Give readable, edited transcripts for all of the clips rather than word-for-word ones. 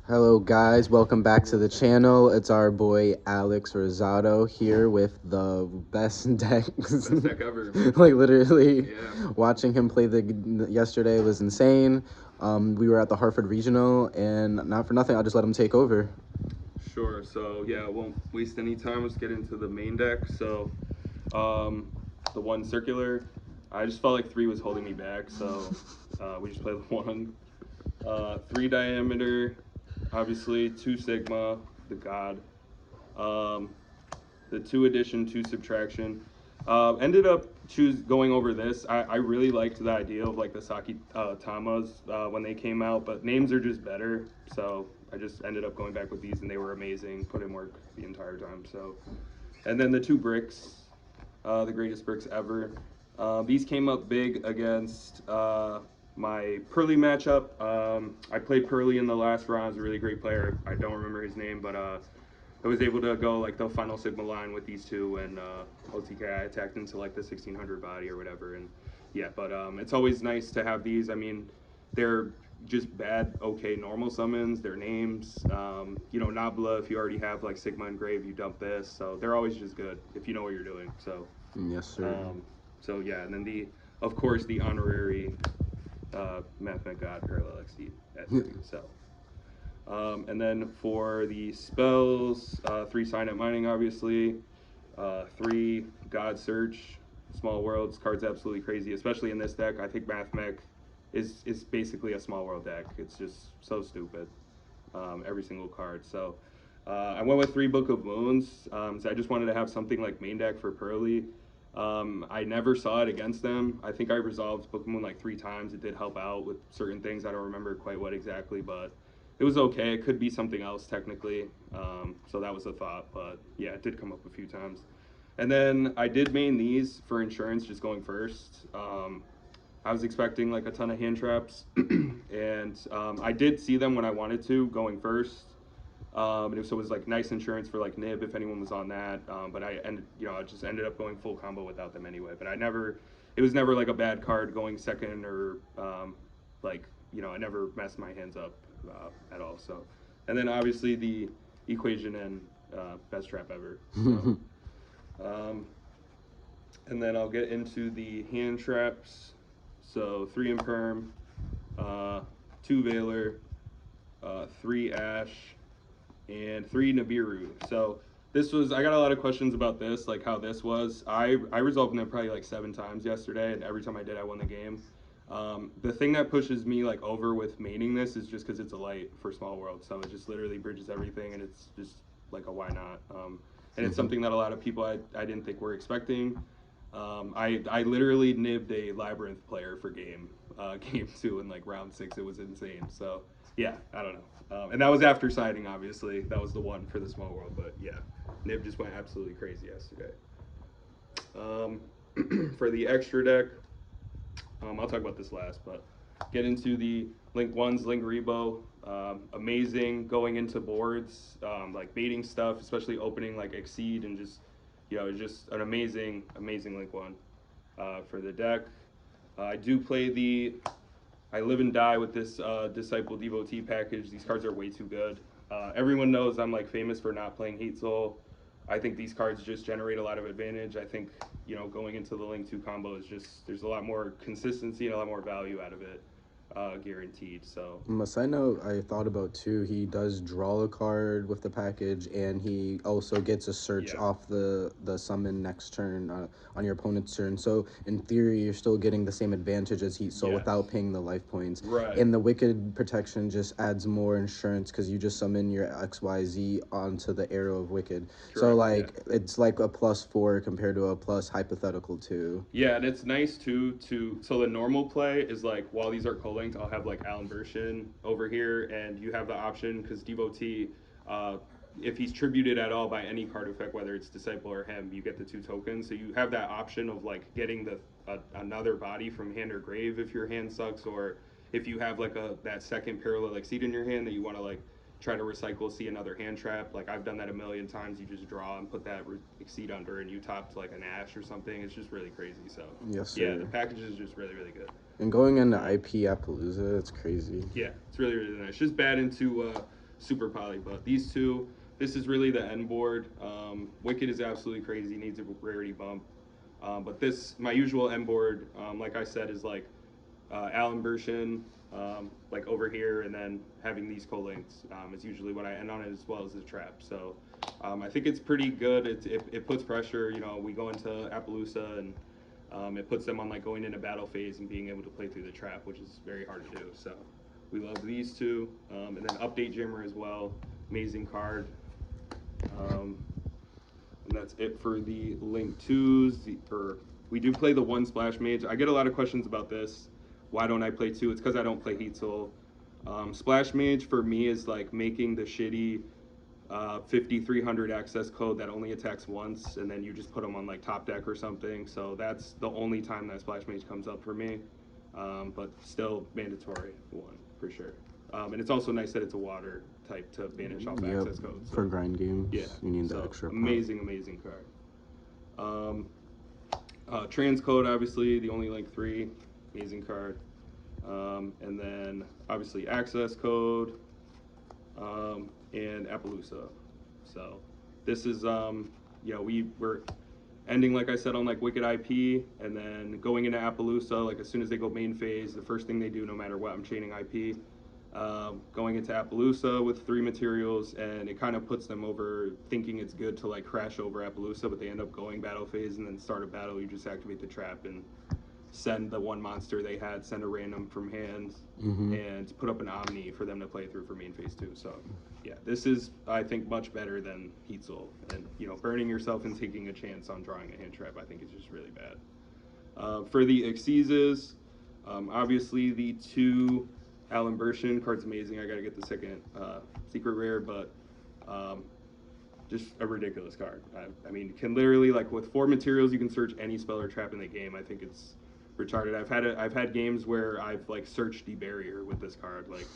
Hello guys, welcome back to the channel. It's our boy Alex Rosado here with the best decks. Best deck ever. Like literally, Yeah. watching him play yesterday was insane. We were at the Hartford Regional, and not for nothing, I'll just let him take over. Sure. So yeah, I won't waste any time. Let's get into the main deck. So, the one circular, I just felt like 3 was holding me back. So, we just played the 1. 3 diameter, obviously 2 sigma, the god. Um, the 2 addition, 2 subtraction. Ended up going over this. I really liked the idea of like the Saki Tamas when they came out, but names are just better. So I just ended up going back with these, and they were amazing. Put in work the entire time. So, and then the 2 bricks, the greatest bricks ever. These came up big against my Pearly matchup. I played Pearly in the last round. He's a really great player. I don't remember his name, but I was able to go like the final Sigma line with these 2, and OTK I attacked into like the 1600 body or whatever. And yeah, but it's always nice to have these. I mean, they're just bad, okay, normal summons. Their names, Nabla. If you already have like Sigma Engrave, you dump this. So they're always just good if you know what you're doing. So Yes, sir. so yeah, and then of course the honorary Mathmech God Parallel XD at 3. So. And then for the spells, 3 Sign Up Mining, obviously, 3 God Search, Small Worlds. Card's absolutely crazy, especially in this deck. I think Mathmech is basically a Small World deck. It's just so stupid, every single card. So I went with 3 Book of Moons. So I just wanted to have something like main deck for Pearly. I never saw it against them. I think I resolved Book of Moon like 3 times. It did help out with certain things. I don't remember quite what exactly, but it was okay. It could be something else technically. So that was a thought, but yeah, it did come up a few times. And then I did main these for insurance, just going first. I was expecting like a ton of hand traps, and I did see them when I wanted to going first. So it was like nice insurance for like Nib if anyone was on that. But I just ended up going full combo without them anyway. But it was never like a bad card going second or I never messed my hands up at all. So, and then obviously the equation and best trap ever. So, and then I'll get into the hand traps. So 3 Imperm, 2 Veiler, 3 Ash, and 3 Nibiru. So I got a lot of questions about this, like how this was. I resolved it probably like 7 times yesterday, and every time I did, I won the game. The thing that pushes me like over with maining this is just because it's a light for Small World, so it just literally bridges everything, and it's just like a why not. And it's something that a lot of people I didn't think were expecting. I literally nibbed a Labyrinth player for game 2 in like round 6. It was insane. So yeah, I don't know. And that was after siding, obviously. That was the one for the Small World, but yeah, Nib just went absolutely crazy yesterday. For the extra deck, I'll talk about this last, but get into the Link 1s, Link Rebo. Amazing going into boards, like baiting stuff, especially opening like Exceed, and just an amazing Link 1 for the deck. I do play I live and die with this Disciple Devotee package. These cards are way too good. Everyone knows I'm like famous for not playing Hate Soul. I think these cards just generate a lot of advantage. I think going into the Link 2 combo is there's a lot more consistency and a lot more value out of it, guaranteed. So A side note I thought about too, he does draw a card with the package, and he also gets a search off the summon next turn on your opponent's turn. So in theory, you're still getting the same advantage as Heat Soul without paying the life points. Right. And the Wicked protection just adds more insurance because you just summon your XYZ onto the arrow of Wicked. Correct, so like it's like a +4 compared to a plus hypothetical 2. Yeah, and it's nice too so the normal play is like while these are co-linked, I'll have like al.b.shore over here, and you have the option because Devotee, if he's tributed at all by any card effect, whether it's Disciple or him, you get the 2 tokens. So you have that option of like getting another body from hand or grave if your hand sucks, or if you have like that second parallel Exceed in your hand that you want to like try to recycle, see another hand trap. Like I've done that a million times. You just draw and put that Exceed under, and you top to like an Ash or something. It's just really crazy. So yes, sir. Yeah, the package is just really good. And going into IP Appaloosa, it's crazy. Yeah, it's really nice. Just bad into super poly. But these two, this is really the end board. Wicked is absolutely crazy, needs a rarity bump. But this, my usual end board, like I said, is like al.b.shore, like over here, and then having these co-links is usually what I end on, as well as the trap. So I think it's pretty good. It puts pressure. You know, we go into Appaloosa, and it puts them on like going into battle phase and being able to play through the trap, which is very hard to do. So we love these two, and then Update Jammer as well. Amazing card. And that's it for the Link 2s. We do play the one Splash Mage. I get a lot of questions about this. Why don't I play 2? It's because I don't play Heat Soul. Splash Mage for me is like making the shitty 5300 access code that only attacks once, and then you just put them on like top deck or something. So that's the only time that Splash Mage comes up for me. But still mandatory one for sure. And it's also nice that it's a water type to banish off access codes. So. For grind games, yeah, you need the extra power. Amazing card. Transcode, obviously, the only Link 3, amazing card. And then, obviously, Access Code, and Appaloosa. So, this is, you know, we're ending, like I said, on, like, Wicked IP, and then going into Appaloosa, like, as soon as they go main phase, the first thing they do, no matter what, I'm chaining IP. Going into Appaloosa with 3 materials, and it kind of puts them over thinking it's good to like crash over Appaloosa, but they end up going battle phase, and then start a battle, you just activate the trap and send the one monster they had, send a random from hand, and put up an Omni for them to play through for main phase 2. So yeah, this is, I think, much better than Heat Soul, and you know, burning yourself and taking a chance on drawing a hand trap, I think is just really bad. For the Xyz's, obviously the 2 al.b.shore card's amazing. I gotta get the second secret rare, but just a ridiculous card. I mean, can literally, like, with 4 materials, you can search any spell or trap in the game. I think it's retarded. I've had games where I've like searched de-barrier with this card. Like,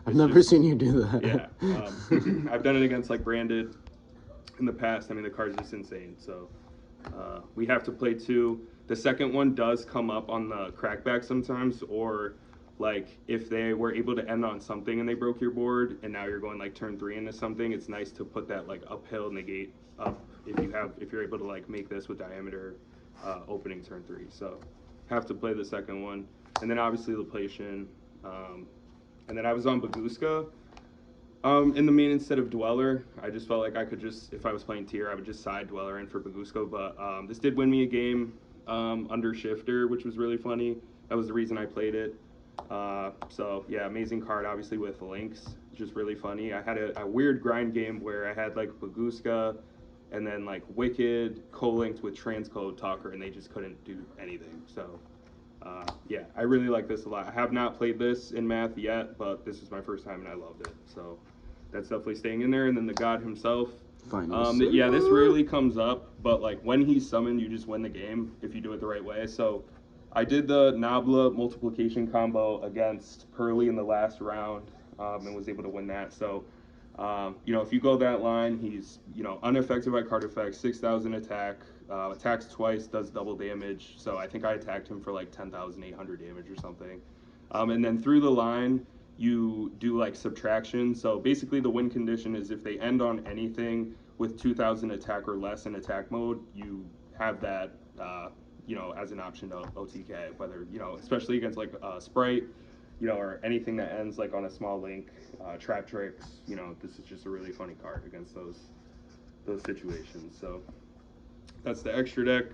I've never seen you do that. Yeah, I've done it against like branded in the past. I mean, the card's just insane. So we have to play 2. The second one does come up on the crackback sometimes, or like if they were able to end on something and they broke your board, and now you're going like turn 3 into something, it's nice to put that like uphill negate up if you're able to like make this with diameter opening turn 3. So have to play the second one, and then obviously Lapation, and then I was on Baguska in the main instead of Dweller. I just felt like I could just, if I was playing tier, I would just side Dweller in for Baguska, but this did win me a game under Shifter, which was really funny. That was the reason I played it. So yeah, amazing card, obviously with links, just really funny. I had a weird grind game where I had like Baguska and then like Wicked co-linked with Transcode Talker, and they just couldn't do anything. So yeah, I really like this a lot. I have not played this in Math yet, but this is my first time and I loved it. So that's definitely staying in there. And then the God himself. Yeah, this rarely comes up, but like when he's summoned, you just win the game if you do it the right way. So I did the Nabla multiplication combo against Pearly in the last round, and was able to win that. So, you know, if you go that line, he's, you know, unaffected by card effects, 6,000 attack, attacks twice, does double damage. So I think I attacked him for like 10,800 damage or something. And then through the line, you do like subtraction. So basically the win condition is if they end on anything with 2,000 attack or less in attack mode, you have that, you know, as an option to OTK, whether, you know, especially against like Sprite, you know, or anything that ends like on a small link, trap tricks, you know, this is just a really funny card against those situations. So that's the extra deck.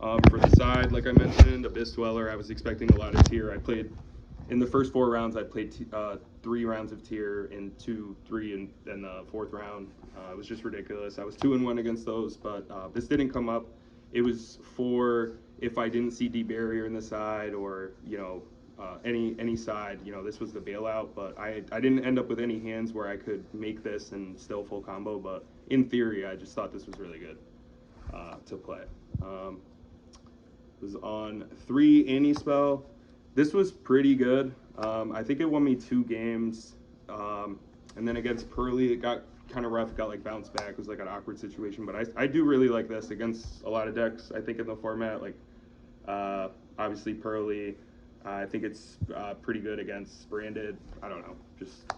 For the side, like I mentioned, Abyss Dweller, I was expecting a lot of tier. I played, in the first 4 rounds, I played 3 rounds of tier in 2, 3, and then the 4th round. It was just ridiculous. I was 2-1 against those, but this didn't come up. It was for if I didn't see de-barrier in the side, or, you know, any side, you know, this was the bailout. But I didn't end up with any hands where I could make this and still full combo, but in theory, I just thought this was really good to play. Was on 3 anti-spell. This was pretty good. I think it won me 2 games. And then against Pearly, it got kind of rough. It got like bounced back. It was like an awkward situation. But I do really like this against a lot of decks, I think, in the format. Like, obviously Pearly. I think it's pretty good against branded. I don't know. Just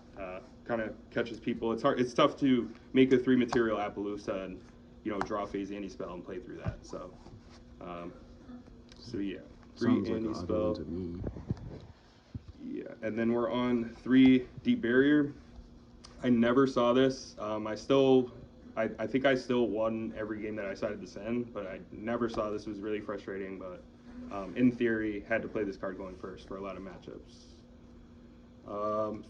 kind of catches people. It's hard. It's tough to make a 3 material Appaloosa and draw phase anti-spell and play through that. So, yeah, 3 Sounds like an odd anti-spell. one to me. Yeah, and then we're on 3 Deep Barrier. I never saw this. I think I still won every game that I decided to send, but I never saw this. It was really frustrating, but in theory, had to play this card going first for a lot of matchups.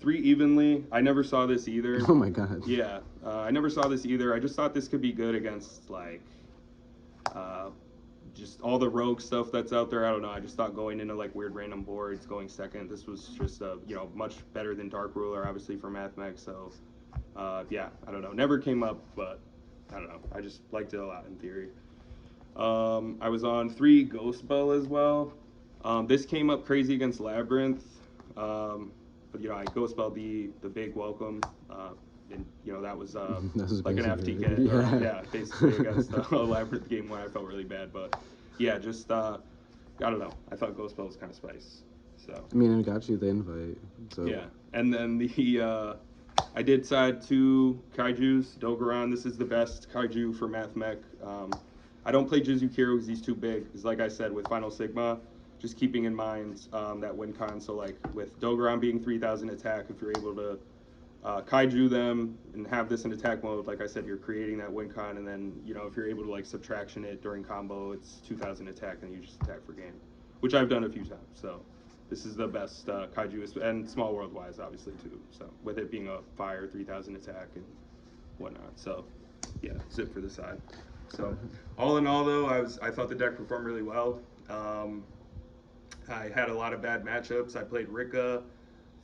3 Evenly. I never saw this either. Oh my god. Yeah, I never saw this either. I just thought this could be good against like just all the rogue stuff that's out there. I don't know. I just thought going into like weird random boards, going second, this was just much better than Dark Ruler, obviously for Mathmech. So yeah, I don't know. Never came up, but I don't know. I just liked it a lot in theory. I was on 3 Ghost Bell as well. This came up crazy against Labyrinth. But I Ghost Bell the big welcome. And that was like an FTK. Yeah, basically against Labyrinth game 1. I felt really bad, but yeah, just I don't know. I thought Ghost Bell was kind of spice. So I mean, it got you the invite. So yeah, and then I did side 2 Kaijus, Dogoran. This is the best Kaiju for Mathmech. I don't play Jizukiro because he's too big. Because like I said, with Final Sigma, just keeping in mind that win con. So like with Dogoran being 3,000 attack, if you're able to Kaiju them and have this in attack mode, like I said, you're creating that win con. And then if you're able to like subtraction it during combo, it's 2,000 attack, and you just attack for game, which I've done a few times. So this is the best Kaiju, and small world wise, obviously too. So with it being a fire 3,000 attack and whatnot. So yeah, zip for the side. So all in all, though, I thought the deck performed really well. I had a lot of bad matchups. I played Rika,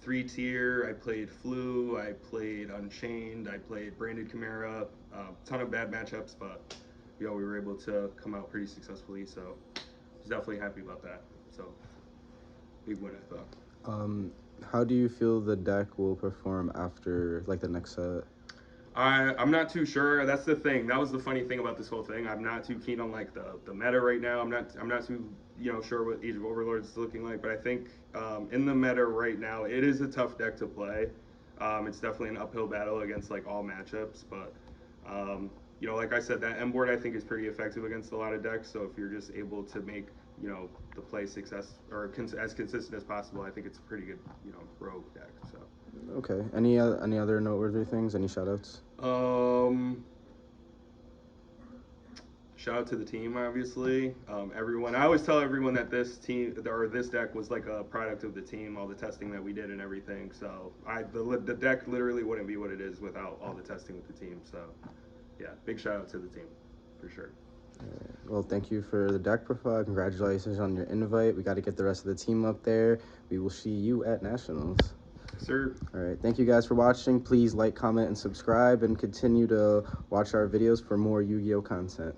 3-tier. I played Flu. I played Unchained. I played Branded Chimera. Ton of bad matchups, but we were able to come out pretty successfully. So I was definitely happy about that. So big win, I thought. How do you feel the deck will perform after like the next set? I'm not too sure. That's the thing. That was the funny thing about this whole thing. I'm not too keen on like the meta right now. I'm not too sure what Age of Overlords is looking like. But I think in the meta right now, it is a tough deck to play. It's definitely an uphill battle against like all matchups. But like I said, that M board I think is pretty effective against a lot of decks. So if you're just able to make the play success or as consistent as possible, I think it's a pretty good rogue deck. So. Okay. Any other noteworthy things? Any shoutouts? Shout out to the team, obviously. Everyone. I always tell everyone that this team or this deck was like a product of the team, all the testing that we did and everything. So the deck literally wouldn't be what it is without all the testing with the team. So yeah, big shout out to the team for sure. Well, thank you for the deck profile. Congratulations on your invite. We got to get the rest of the team up there. We will see you at Nationals. Sir. All right. Thank you guys for watching. Please like, comment, and subscribe, and continue to watch our videos for more Yu-Gi-Oh content.